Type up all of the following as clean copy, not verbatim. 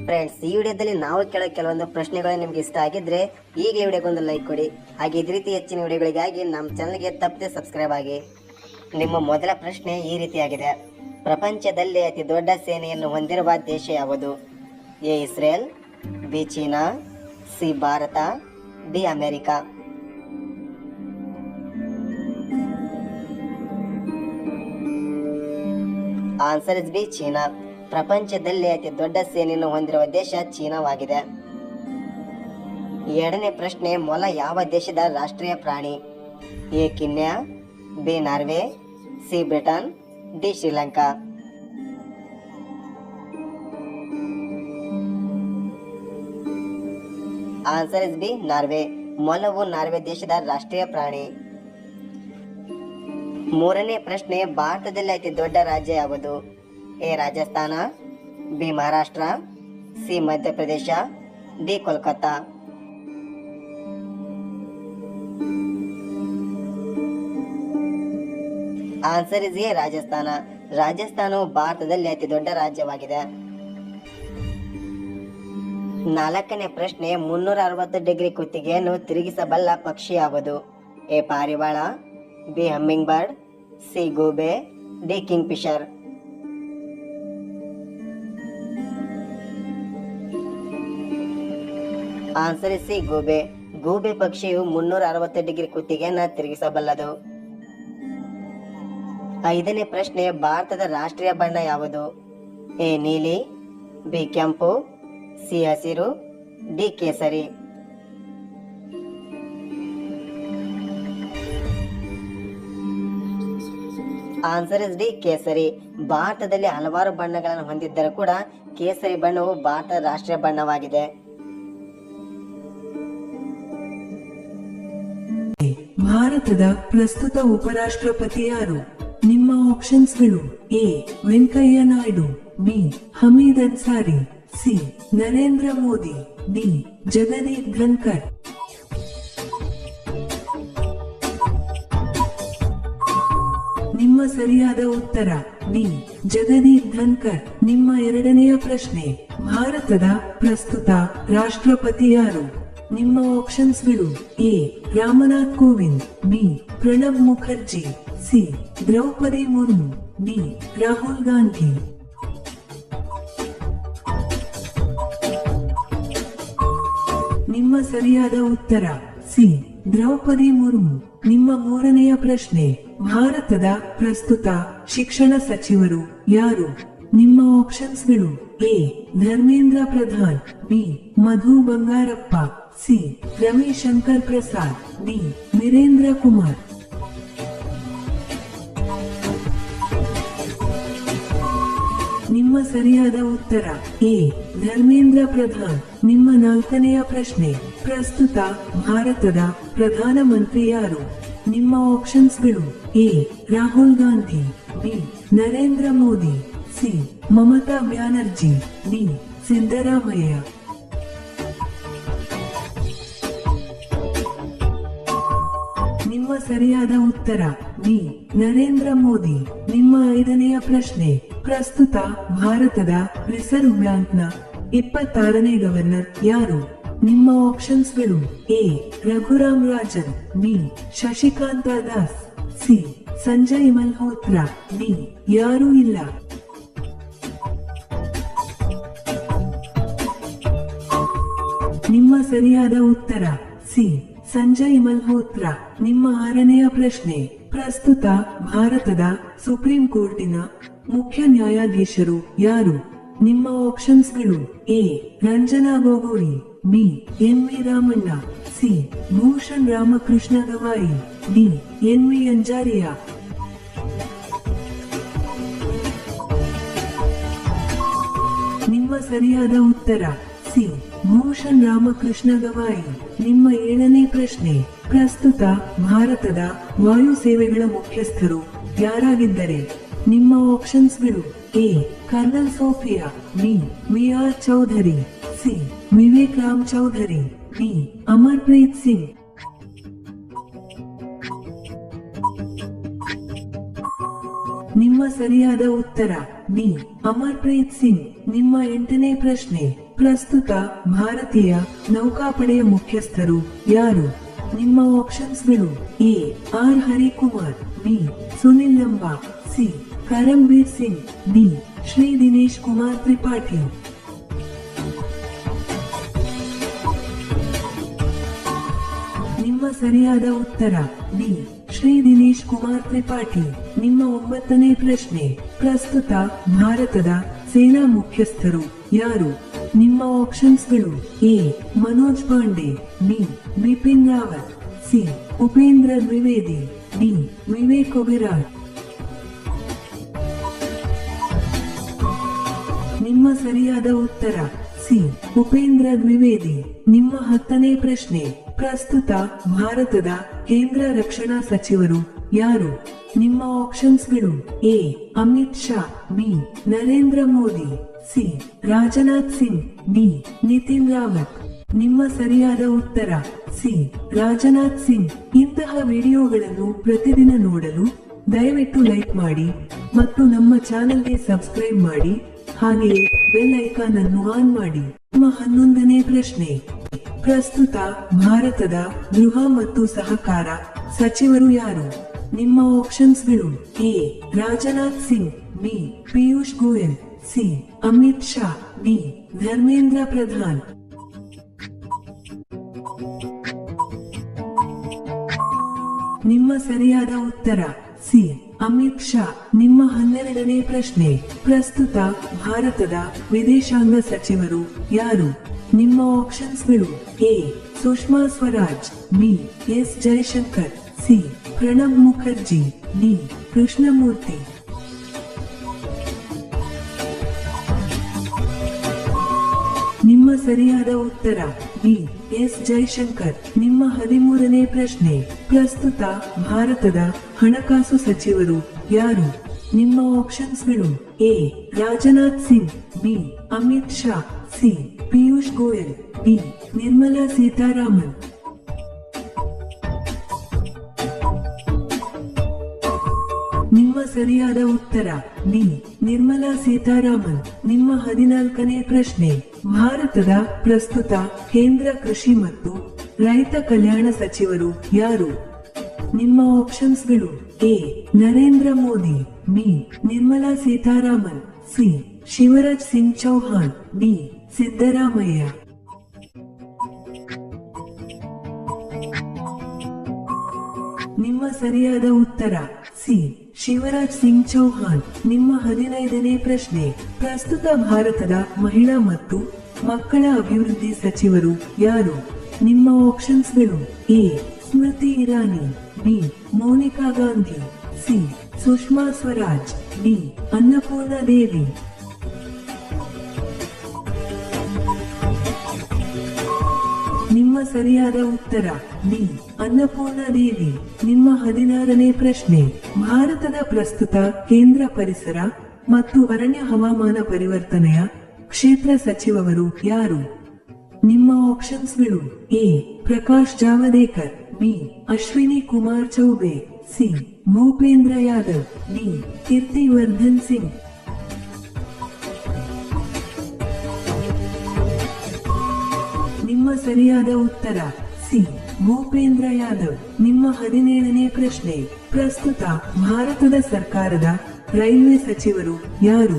Friends, ಈ ವಿಡಿಯೋದಲ್ಲಿ ನಾವು ಕೇಳೋ ಕೆಲವೊಂದು ಪ್ರಶ್ನೆಗಳು ನಿಮ್ಗೆ ಇಷ್ಟ ಆಗಿದ್ರೆ ಈಗಲೇ ವಿಡಿಯೋಗೊಂದು ಲೈಕ್ ಕೊಡಿ. ಹಾಗೆ ಇದೇ ರೀತಿ ಹೆಚ್ಚಿನ ವಿಡಿಯೋಗಳಿಗಾಗಿ ನಮ್ಮ ಚಾನಲ್ಗೆ ತಪ್ಪದೆ ಸಬ್ಸ್ಕ್ರೈಬ್ ಆಗಿ. ನಿಮ್ಮ ಮೊದಲ ಪ್ರಶ್ನೆ ಈ ರೀತಿಯಾಗಿದೆ: ಪ್ರಪಂಚದಲ್ಲಿ ಅತಿ ದೊಡ್ಡ ಸೇನೆಯನ್ನು ಹೊಂದಿರುವ ದೇಶ ಯಾವುದು? A Israel, B China, C Bharat, D America. Answer is B China. ಪ್ರಪಂಚದಲ್ಲಿ ಅತಿ ದೊಡ್ಡ ಸೇನೆಯನ್ನು ಹೊಂದಿರುವ ದೇಶ ಚೀನಾವಾಗಿದೆ. ಎರಡನೇ ಪ್ರಶ್ನೆ: ಮೊಲ ಯಾವ ದೇಶದ ರಾಷ್ಟ್ರೀಯ ಪ್ರಾಣಿ? A Kenya, B Norway, C Britain, D Sri Lanka. Answer is B Norway. ಮೊಲವು ನಾರ್ವೆ ದೇಶದ ರಾಷ್ಟ್ರೀಯ ಪ್ರಾಣಿ. ಮೂರನೇ ಪ್ರಶ್ನೆ: ಭಾರತದಲ್ಲಿ ಅತಿ ದೊಡ್ಡ ರಾಜ್ಯ ಯಾವುದು? A Rajasthan, B Maharashtra, C Madhya Pradesh, D Kolkata. Answer is A Rajasthan. ರಾಜಸ್ಥಾನವು ಭಾರತದಲ್ಲಿ ಅತಿ ದೊಡ್ಡ ರಾಜ್ಯವಾಗಿದೆ. ನಾಲ್ಕನೇ ಪ್ರಶ್ನೆ: 360 ಡಿಗ್ರಿ ಕುತ್ತಿಗೆಯನ್ನು ತಿರುಗಿಸಬಲ್ಲ ಪಕ್ಷಿ ಯಾವುದು? ಎ ಪಾರಿವಾಳ, ಬಿ ಹಮ್ಮಿಂಗ್ ಬರ್ಡ್, ಸಿ ಗೂಬೆ, D king Fisher. Answer is C ಗೂಬೆ. ಗೂಬೆ ಪಕ್ಷಿಯು 360 ಡಿಗ್ರಿ ಕುತ್ತಿಗೆಯನ್ನು ತಿರುಗಿಸಬಲ್ಲದು. ಐದನೇ ಪ್ರಶ್ನೆ: ಭಾರತದ ರಾಷ್ಟ್ರೀಯ ಬಣ್ಣ ಯಾವುದು? ಎ ನೀಲಿ, ಬಿ ಕೆಂಪು, ಸಿ ಹಸಿರು, ಡಿ ಕೇಸರಿ. ಆನ್ಸರ್ ಇಸ್ ಡಿ ಕೇಸರಿ. ಭಾರತದಲ್ಲಿ ಹಲವಾರು ಬಣ್ಣಗಳನ್ನು ಹೊಂದಿದ್ದರೂ ಕೂಡ ಕೇಸರಿ ಬಣ್ಣವು ಭಾರತದ ರಾಷ್ಟ್ರೀಯ ಬಣ್ಣವಾಗಿದೆ. ಭಾರತದ ಪ್ರಸ್ತುತ ಉಪರಾಷ್ಟ್ರಪತಿ ಯಾರು? ನಿಮ್ಮ ಆಪ್ಷನ್ಸ್ಗಳು: A Venkaiah Naidu, B Hamid Ansari, C Narendra Modi, D Jagdeep Dhankhar. ನಿಮ್ಮ ಸರಿಯಾದ ಉತ್ತರ ಡಿ ಜಗದೀಪ್ ಧನ್ಕರ್. ನಿಮ್ಮ ಎರಡನೆಯ ಪ್ರಶ್ನೆ: ಭಾರತದ ಪ್ರಸ್ತುತ ರಾಷ್ಟ್ರಪತಿ ಯಾರು? ನಿಮ್ಮ ಆಪ್ಷನ್ಸ್ಗಳು: A Ramnath Kovind, B Pranab Mukherjee, C Droupadi Murmu, D Rahul Gandhi. ನಿಮ್ಮ ಸರಿಯಾದ ಉತ್ತರ ಸಿ ದ್ರೌಪದಿ ಮುರ್ಮು. ನಿಮ್ಮ ಮೂರನೆಯ ಪ್ರಶ್ನೆ: ಭಾರತದ ಪ್ರಸ್ತುತ ಶಿಕ್ಷಣ ಸಚಿವರು ಯಾರು? ನಿಮ್ಮ ಆಪ್ಷನ್ಸ್ಗಳು: A Dharmendra Pradhan, B Madhu Bangarappa, C Ravishankar Prasad, D Virendra Kumar. ನಿಮ್ಮ ಸರಿಯಾದ ಉತ್ತರ ಎ ಧರ್ಮೇಂದ್ರ ಪ್ರಧಾನ್. ನಿಮ್ಮ ನಾಲ್ಕನೆಯ ಪ್ರಶ್ನೆ: ಪ್ರಸ್ತುತ ಭಾರತದ ಪ್ರಧಾನಮಂತ್ರಿ ಯಾರು? ನಿಮ್ಮ ಆಪ್ಷನ್ಸ್ಗಳು: A Rahul Gandhi, B Narendra Modi, C Mamata Banerjee, D Siddaramaiah. ನಿಮ್ಮ ಸರಿಯಾದ ಉತ್ತರ ಬಿ ನರೇಂದ್ರ ಮೋದಿ. ನಿಮ್ಮ ಐದನೆಯ ಪ್ರಶ್ನೆ: ಪ್ರಸ್ತುತ ಭಾರತದ ರಿಸರ್ವ್ ಬ್ಯಾಂಕ್ನ 26ನೇ ಗವರ್ನರ್ ಯಾರು? ನಿಮ್ಮ ಆಪ್ಷನ್ಸ್ಗಳು: A Raghuram Rajan, B Shashikanta Das, C Sanjay Malhotra, D ಯಾರೂ ಇಲ್ಲ. ನಿಮ್ಮ ಸರಿಯಾದ ಉತ್ತರ ಸಿ ಸಂಜಯ್ ಮಲ್ಹೋತ್ರಾ. ನಿಮ್ಮ ಆರನೆಯ ಪ್ರಶ್ನೆ: ಪ್ರಸ್ತುತ ಭಾರತದ ಸುಪ್ರೀಂ ಕೋರ್ಟಿನ ಮುಖ್ಯ ನ್ಯಾಯಾಧೀಶರು ಯಾರು? ನಿಮ್ಮ ಆಪ್ಷನ್ಸ್ಗಳು: A Ranjana Gogoi, B N V Ramanna, C Bhushan Ramakrishna Gavai, D N V Anjaria. ನಿಮ್ಮ ಸರಿಯಾದ ಉತ್ತರ ಸಿ ಭೂಷಣ್ ರಾಮಕೃಷ್ಣ ಗವಾಯಿ. ನಿಮ್ಮ ಏಳನೇ ಪ್ರಶ್ನೆ: ಪ್ರಸ್ತುತ ಭಾರತದ ವಾಯು ಸೇವೆಗಳ ಮುಖ್ಯಸ್ಥರು ಯಾರಾಗಿದ್ದರೆ? ನಿಮ್ಮ ಆಪ್ಷನ್ಸ್ಗಳು: A colonel Sophia, B V R Chaudhary, C Vivek Ram Chaudhary, D Amarpreet Singh. ನಿಮ್ಮ ನಿಮ್ಮ ಸರಿಯಾದ ಉತ್ತರ ಬಿ ಅಮರ್ಪ್ರೀತ್ ಸಿಂಗ್. ನಿಮ್ಮ 8ನೇ ಪ್ರಶ್ನೆ, ಪ್ರಸ್ತುತ ಭಾರತೀಯ ನೌಕಾಪಡೆಯ ಮುಖ್ಯಸ್ಥರು ಯಾರು? ನಿಮ್ಮ ಆಪ್ಷನ್ಸ್ಗಳು A R Harikumar, B Sunil Lanba, C Karambir Singh, D Shri Dinesh Kumar Tripathi. ನಿಮ್ಮ ಸರಿಯಾದ ಉತ್ತರ ಡಿ ಶ್ರೀ ದಿನೇಶ್ ಕುಮಾರ್ ತ್ರಿಪಾಠಿ. ನಿಮ್ಮ 9ನೇ ಪ್ರಶ್ನೆ, ಪ್ರಸ್ತುತ ಭಾರತದ ಸೇನಾ ಮುಖ್ಯಸ್ಥರು ಯಾರು? ನಿಮ್ಮ ಆಪ್ಷನ್ಸ್ಗಳು A Manoj Pande, B Bipin Rawat, C Upendra Dwivedi, D Vivek Oberoi. ನಿಮ್ಮ ಸರಿಯಾದ ಉತ್ತರ ಸಿ ಉಪೇಂದ್ರ ದ್ವಿವೇದಿ. ನಿಮ್ಮ 10ನೇ ಪ್ರಶ್ನೆ, ಪ್ರಸ್ತುತ ಭಾರತದ ಕೇಂದ್ರ ರಕ್ಷಣಾ ಸಚಿವರು ಯಾರು? ನಿಮ್ಮ ಆಪ್ಷನ್ಸ್ಗಳು A Amit Shah, B Narendra Modi, C Rajnath Singh, D Nitin Rawat. ನಿಮ್ಮ ಸರಿಯಾದ ಉತ್ತರ ಸಿ ರಾಜನಾಥ್ ಸಿಂಗ್. ಇಂತಹ ವಿಡಿಯೋಗಳನ್ನು ಪ್ರತಿದಿನ ನೋಡಲು ದಯವಿಟ್ಟು ಲೈಕ್ ಮಾಡಿ ಮತ್ತು ನಮ್ಮ ಚಾನೆಲ್ಗೆ ಸಬ್ಸ್ಕ್ರೈಬ್ ಮಾಡಿ, ಹಾಗೆಯೇ ಬೆಲ್ ಐಕಾನ್ ಅನ್ನು ಆನ್ ಮಾಡಿ. ನಿಮ್ಮ 11ನೇ ಪ್ರಶ್ನೆ, ಪ್ರಸ್ತುತ ಭಾರತದ ಗೃಹ ಮತ್ತು ಸಹಕಾರ ಸಚಿವರು ಯಾರು? ನಿಮ್ಮ ಆಪ್ಷನ್ಸ್ಗಳು A Rajnath Singh, B Piyush Goyal, C Amit Shah, D Dharmendra Pradhan. ನಿಮ್ಮ ಸರಿಯಾದ ಉತ್ತರ ಸಿ ಅಮಿತ್ ಶಾ. ನಿಮ್ಮ 12ನೇ ಪ್ರಶ್ನೆ, ಪ್ರಸ್ತುತ ಭಾರತದ ವಿದೇಶಾಂಗ ಸಚಿವರು ಯಾರು? ನಿಮ್ಮ ಆಪ್ಷನ್ಸ್ಗಳು A Sushma Swaraj, B S Jaishankar, C Pranab Mukherjee, D Krishnamurthy. ನಿಮ್ಮ ಸರಿಯಾದ ಉತ್ತರ ಬಿ ಎಸ್ ಜಯಶಂಕರ್. ನಿಮ್ಮ 13ನೇ ಪ್ರಶ್ನೆ, ಪ್ರಸ್ತುತ ಭಾರತದ ಹಣಕಾಸು ಸಚಿವರು ಯಾರು? ನಿಮ್ಮ ಆಪ್ಷನ್ಸ್ಗಳು A Rajnath Singh, B Amit Shah, C Piyush Goyal, D Nirmala Sitharaman. ನಿಮ್ಮ ಸರಿಯಾದ ಉತ್ತರ ಡಿ ನಿರ್ಮಲಾ ಸೀತಾರಾಮನ್. ನಿಮ್ಮ 14ನೇ ಪ್ರಶ್ನೆ, ಭಾರತದ ಪ್ರಸ್ತುತ ಕೇಂದ್ರ ಕೃಷಿ ಮತ್ತು ರೈತ ಕಲ್ಯಾಣ ಸಚಿವರು ಯಾರು? ನಿಮ್ಮ ಆಪ್ಷನ್ಸ್ಗಳು A Narendra Modi, B Nirmala Sitharaman, C Shivraj Singh Chouhan, D Siddaramaiah. ನಿಮ್ಮ ಸರಿಯಾದ ಉತ್ತರ ಸಿ ಶಿವರಾಜ್ ಸಿಂಗ್ ಚೌಹಾಣ್. ನಿಮ್ಮ 15ನೇ ಪ್ರಶ್ನೆ, ಪ್ರಸ್ತುತ ಭಾರತದ ಮಹಿಳಾ ಮತ್ತು ಮಕ್ಕಳ ಅಭಿವೃದ್ಧಿ ಸಚಿವರು ಯಾರು? ನಿಮ್ಮ ಆಪ್ಷನ್ಸ್ಗಳು A Smriti Irani, B Monika Gandhi, C Sushma Swaraj, D Annapurna Devi. ನಿಮ್ಮ ಸರಿಯಾದ ಉತ್ತರ ಡಿ ಅನ್ನಪೂರ್ಣ ದೇವಿ. ನಿಮ್ಮ 16ನೇ ಪ್ರಶ್ನೆ, ಭಾರತದ ಪ್ರಸ್ತುತ ಕೇಂದ್ರ ಪರಿಸರ ಮತ್ತು ಅರಣ್ಯ ಹವಾಮಾನ ಪರಿವರ್ತನೆಯ ಕ್ಷೇತ್ರ ಸಚಿವರು ಯಾರು? ನಿಮ್ಮ ಆಪ್ಷನ್ಸ್ಗಳು A Prakash Javadekar, B Ashwini Kumar Choubey, C Bhupender Yadav, D Kirtivardhan Singh. ನಿಮ್ಮ ಸರಿಯಾದ ಉತ್ತರ ಸಿ ಭೂಪೇಂದ್ರ ಯಾದವ್. ನಿಮ್ಮ 17ನೇ ಪ್ರಶ್ನೆ, ಪ್ರಸ್ತುತ ಭಾರತದ ಸರ್ಕಾರದ ರೈಲ್ವೆ ಸಚಿವರು ಯಾರು?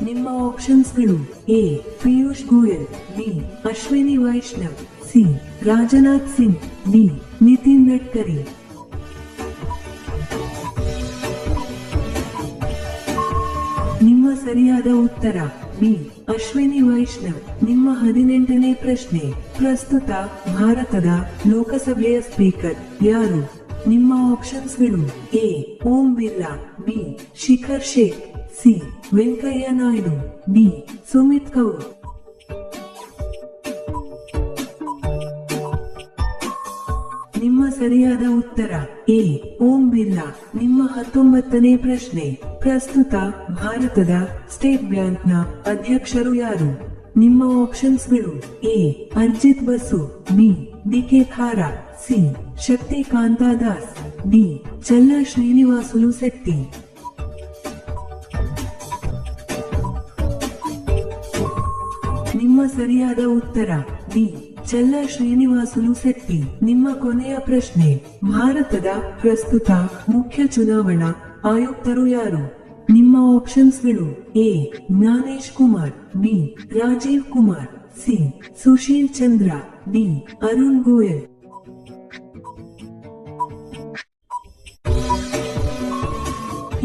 ನಿಮ್ಮ ಆಪ್ಷನ್ಸ್ಗಳು A Piyush Goyal, B Ashwini Vaishnaw, C Rajnath Singh, D Nitin Gadkari. ನಿಮ್ಮ ಸರಿಯಾದ ಉತ್ತರ ಬಿ ಅಶ್ವಿನಿ ವೈಷ್ಣವ್. ನಿಮ್ಮ 18ನೇ ಪ್ರಶ್ನೆ, ಪ್ರಸ್ತುತ ಭಾರತದ ಲೋಕಸಭೆಯ ಸ್ಪೀಕರ್ ಯಾರು? ನಿಮ್ಮ ಆಪ್ಷನ್ಸ್ಗಳು A Om Birla, B Shikhar Sheikh, C Venkaiah Naidu, D Sumit Kaur. ನಿಮ್ಮ ಸರಿಯಾದ ಉತ್ತರ ಎ ಓಂ ಬಿರ್ಲಾ. ನಿಮ್ಮ 19ನೇ ಪ್ರಶ್ನೆ, ಪ್ರಸ್ತುತ ಭಾರತದ ಸ್ಟೇಟ್ ಬ್ಯಾಂಕ್ನ ಅಧ್ಯಕ್ಷರು ಯಾರು? ನಿಮ್ಮ ಆಪ್ಷನ್ಸ್ಗಳು A Arijit Basu, B D K Khara, C Shaktikanta Das, D Challa Sreenivasulu Setty. ಸರಿಯಾದ ಉತ್ತರ ಡಿ ಚೆಲ್ಲ ಶ್ರೀನಿವಾಸುಲು ಶೆಟ್ಟಿ. ನಿಮ್ಮ ಕೊನೆಯ ಪ್ರಶ್ನೆ, ಭಾರತದ ಪ್ರಸ್ತುತ ಮುಖ್ಯ ಚುನಾವಣಾ ಆಯುಕ್ತರು ಯಾರು? ನಿಮ್ಮ ಆಪ್ಷನ್ಸ್ಗಳು: A Gyanesh Kumar, B Rajiv Kumar, C Sushil Chandra, D Arun Goel.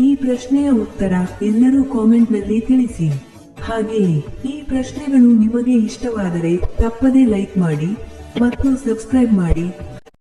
ಈ ಪ್ರಶ್ನೆಯ ಉತ್ತರ ಎಲ್ಲರೂ ಕಾಮೆಂಟ್ ನಲ್ಲಿ ತಿಳಿಸಿ. ಹಾಗೆಯೇ ಈ ಪ್ರಶ್ನೆಗಳು ನಿಮಗೆ ಇಷ್ಟವಾದರೆ ತಪ್ಪದೇ ಲೈಕ್ ಮಾಡಿ ಮತ್ತು ಸಬ್ಸ್ಕ್ರೈಬ್ ಮಾಡಿ.